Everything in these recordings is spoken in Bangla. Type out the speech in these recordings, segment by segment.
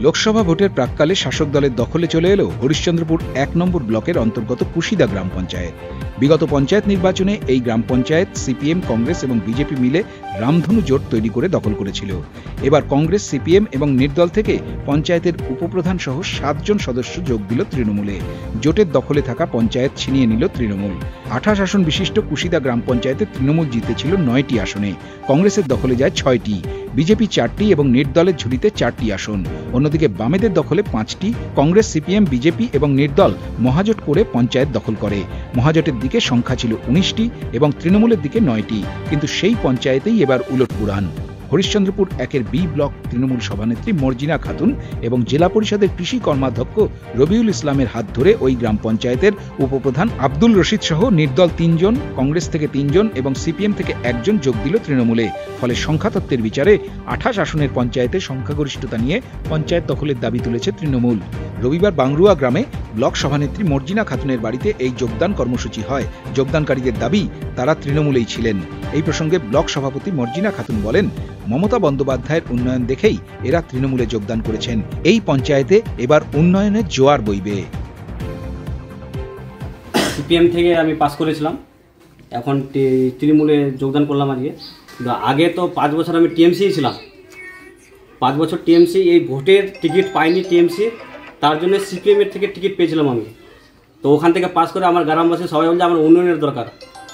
লোকসভা ভোটের প্রাক্কালে শাসক দলের দখলে চলে এলো হরিশ্চন্দ্রপুর ১ নম্বর ব্লকের অন্তর্গত কুশিদা গ্রাম পঞ্চায়েত। বিগত পঞ্চায়েত নির্বাচনে এই গ্রাম পঞ্চায়েত সিপিএম, কংগ্রেস এবং বিজেপি মিলে রামধনু জোট তৈরি করে দখল করেছিল। এবার কংগ্রেস, সিপিএম এবং নির্দল থেকে পঞ্চায়েতের উপপ্রধান সহ ৭ জন সদস্য যোগ দিল তৃণমূলে। জোটের দখলে থাকা পঞ্চায়েত ছিনিয়ে নিল তৃণমূল। ২৮ আসন বিশিষ্ট কুশিদা গ্রাম পঞ্চায়েতে তৃণমূল জিতেছিল ৯টি আসনে, কংগ্রেসের দখলে যায় ৬টি, বিজেপি ৪টি এবং নির্দলের ঝুলিতে ৪টি আসন। অন্যদিকে বামেদের দখলে ৫টি, কংগ্রেস, সিপিএম, বিজেপি এবং নির্দল মহাজোট করে পঞ্চায়েত দখল করে। মহাজোটের দিকে সংখ্যা ছিল ১৯টি এবং তৃণমূলের দিকে ৯টি, কিন্তু সেই পঞ্চায়েতেই এবার উলটপুরাণ। হরিশ্চন্দ্রপুর ১-এর বি ব্লক তৃণমূল সভানেত্রী মর্জিনা খাতুন এবং জেলা পরিষদের কৃষি কর্মাধ্যক্ষ রবিউল ইসলামের হাত ধরে ওই গ্রাম পঞ্চায়েতের উপপ্রধান আব্দুল রশিদ সহ নির্দল ৩ জন, কংগ্রেস থেকে ৩ জন এবং সিপিএম থেকে ১ জন যোগ দিল তৃণমূলে। ফলে সংখ্যাতত্ত্বের বিচারে ২৮ আসনের পঞ্চায়েতে সংখ্যাগরিষ্ঠতা নিয়ে পঞ্চায়েত দখলের দাবি তুলেছে তৃণমূল। রবিবার বাংরুয়া গ্রামে ব্লক সভানেত্রী মর্জিনা খাতুনের বাড়িতে এই যোগদান কর্মসূচি হয়। যোগদানকারীদের দাবি তারা তৃণমূলেই ছিলেন। এই প্রসঙ্গে ব্লক সভাপতি মর্জিনা খাতুন বলেন, মমতা বন্দ্যোপাধ্যায়ের উন্নয়ন দেখেই এরা তৃণমূলে যোগদান করেছেন। এই পঞ্চায়েতে এবার উন্নয়নের জোয়ার বইবে। সিপিএম থেকে আমি পাস করেছিলাম, এখন তৃণমূলে যোগদান করলাম আজকে। আগে তো ৫ বছর আমি টিএমসি ছিলাম, ৫ বছর টিএমসি, এই ভোটের টিকিট পাইনি টিএমসি, তার জন্য সিপিএমের থেকে টিকিট পেয়েছিলাম আমি। তো ওখান থেকে পাস করে আমার গ্রামবাসী সবাই বলছে আমার উন্নয়নের দরকার,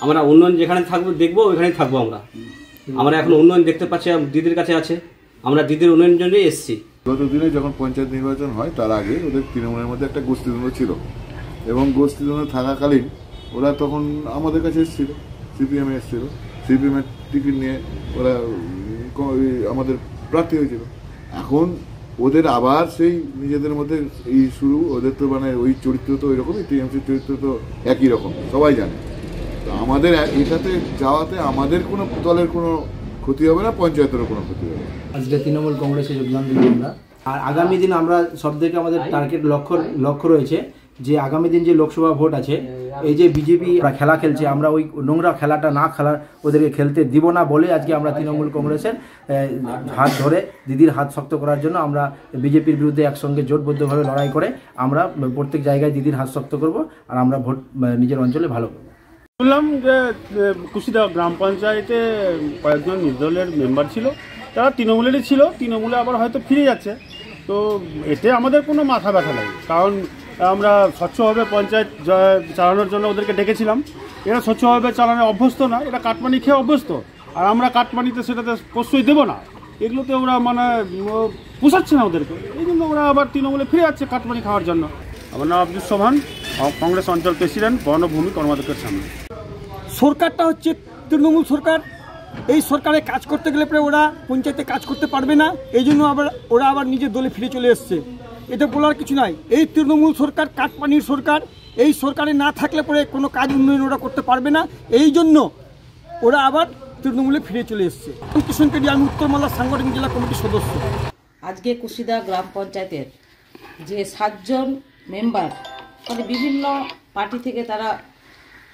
আমরা উন্নয়ন যেখানে থাকবো দেখবো ওইখানেই থাকবো। আমরা এখন উন্নয়ন দেখতে পাচ্ছি, দিদির কাছে আছে, আমরা দিদির উন্নয়নের জন্যই এসেছি। গত দিনে যখন পঞ্চায়েত নির্বাচন হয় তার আগে ওদের তৃণমূলের মধ্যে একটা গোষ্ঠীদ্বন্দ্ব ছিল এবং গোষ্ঠীদ্বন্দ্ব থাকাকালীন ওরা তখন আমাদের কাছে এসেছিল, সিপিএমে এসেছিল, সিপিএমের টিকিট নিয়ে ওরা আমাদের প্রার্থী হয়েছিল। এখন ওদের আবার সেই নিজেদের মধ্যে এই শুরু, ওদের তো মানে ওই চরিত্র তো ওই রকমই, টিএমসির চরিত্র তো একই রকম, সবাই জানে। তো আমাদের এটাতে যাওয়াতে আমাদের কোনো দলের কোনো ক্ষতি হবে না, পঞ্চায়েতেরও কোনো ক্ষতি হবে না। আজকে তৃণমূল কংগ্রেসে যোগদান দিলাম আমরা, আর আগামী দিন আমরা সব থেকে আমাদের টার্গেট লক্ষ্য রয়েছে যে আগামী দিন যে লোকসভা ভোট আছে, এই যে বিজেপি খেলা খেলছে, আমরা ওই নোংরা খেলাটা না খেলার ওদেরকে খেলতে দিব না বলে আজকে আমরা তৃণমূল কংগ্রেসের হাত ধরে দিদির হাত শক্ত করার জন্য আমরা বিজেপির বিরুদ্ধে একসঙ্গে জোটবদ্ধভাবে লড়াই করে আমরা প্রত্যেক জায়গায় দিদির হাত শক্ত করব আর আমরা ভোট নিজের অঞ্চলে ভালো করব। শুনলাম যে কুশিদা গ্রাম পঞ্চায়েতে কয়েকজন নির্দলের মেম্বার ছিল, তারা তৃণমূলেরই ছিল, তৃণমূলে আবার হয়তো ফিরে যাচ্ছে। তো এতে আমাদের কোনো মাথা ব্যথা নেই, কারণ আমরা স্বচ্ছভাবে পঞ্চায়েত চালানোর জন্য ওদেরকে ডেকেছিলাম। এরা স্বচ্ছভাবে চালানো অভ্যস্ত না, এরা কাটমানি খেয়ে অভ্যস্ত, আর আমরা কাটমানিতে সেটাতে প্রশ্রয় দেবো না, এগুলোতে ওরা মানে পোষাচ্ছে না ওদেরকে, এই জন্য ওরা আবার তৃণমূলে ফিরে যাচ্ছে কাটমানি খাওয়ার জন্য। আমার নাম আব্দুল সোবহান, কংগ্রেস অঞ্চল প্রেসিডেন্ট, বর্ণভূমি কর্মাধ্যক্ষের সামনে। সরকারটা হচ্ছে তৃণমূল সরকার, এই সরকারে কাজ করতে গেলে পরে ওরা পঞ্চায়েতে কাজ করতে পারবে না, এই জন্য ওরা আবার নিজের দলে ফিরে চলে এসছে। এটা বলার কিছু নাই, এই তৃণমূল সরকার কাটমানির সরকার, এই সরকারে না থাকলে পরে কোনো কাজ উন্নয়ন ওরা করতে পারবে না, এই জন্য ওরা আবার তৃণমূলে ফিরে চলে এসছে। কিষণ কেডি, আমি উত্তর মালদা সাংগঠনিক জেলা কমিটির সদস্য। আজকে কুশিদা গ্রাম পঞ্চায়েতের যে ৭ জন মেম্বার মানে বিভিন্ন পার্টি থেকে তারা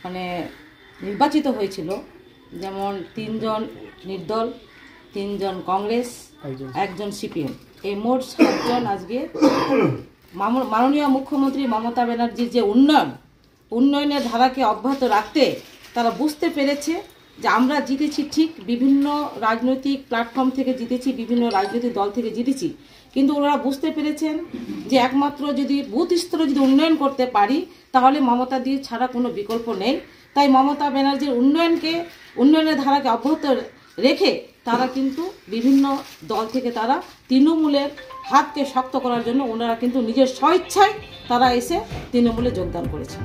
মানে নির্বাচিত হয়েছিল, যেমন ৩ জন নির্দল, ৩ জন কংগ্রেস, ১ জন সিপিএম, এই মোট ৭ জন আজকে মাননীয় মুখ্যমন্ত্রী মমতা ব্যানার্জির যে উন্নয়নের ধারাকে অব্যাহত রাখতে তারা বুঝতে পেরেছে যে আমরা জিতেছি ঠিক, বিভিন্ন রাজনৈতিক প্ল্যাটফর্ম থেকে জিতেছি, বিভিন্ন রাজনৈতিক দল থেকে জিতেছি, কিন্তু ওনারা বুঝতে পেরেছেন যে একমাত্র যদি বুথ স্তরে যদি উন্নয়ন করতে পারি তাহলে মমতা দি ছাড়া কোনো বিকল্প নেই। তাই মমতা ব্যানার্জির উন্নয়নের ধারাকে অব্যাহত রেখে তারা কিন্তু বিভিন্ন দল থেকে তারা তৃণমূলের হাতকে শক্ত করার জন্য ওনারা কিন্তু নিজের স্বইচ্ছায় তারা এসে তৃণমূলে যোগদান করেছে।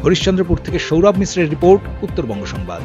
হরিশ্চন্দ্রপুর থেকে সৌরভ মিশ্রের রিপোর্ট, উত্তরবঙ্গ সংবাদ।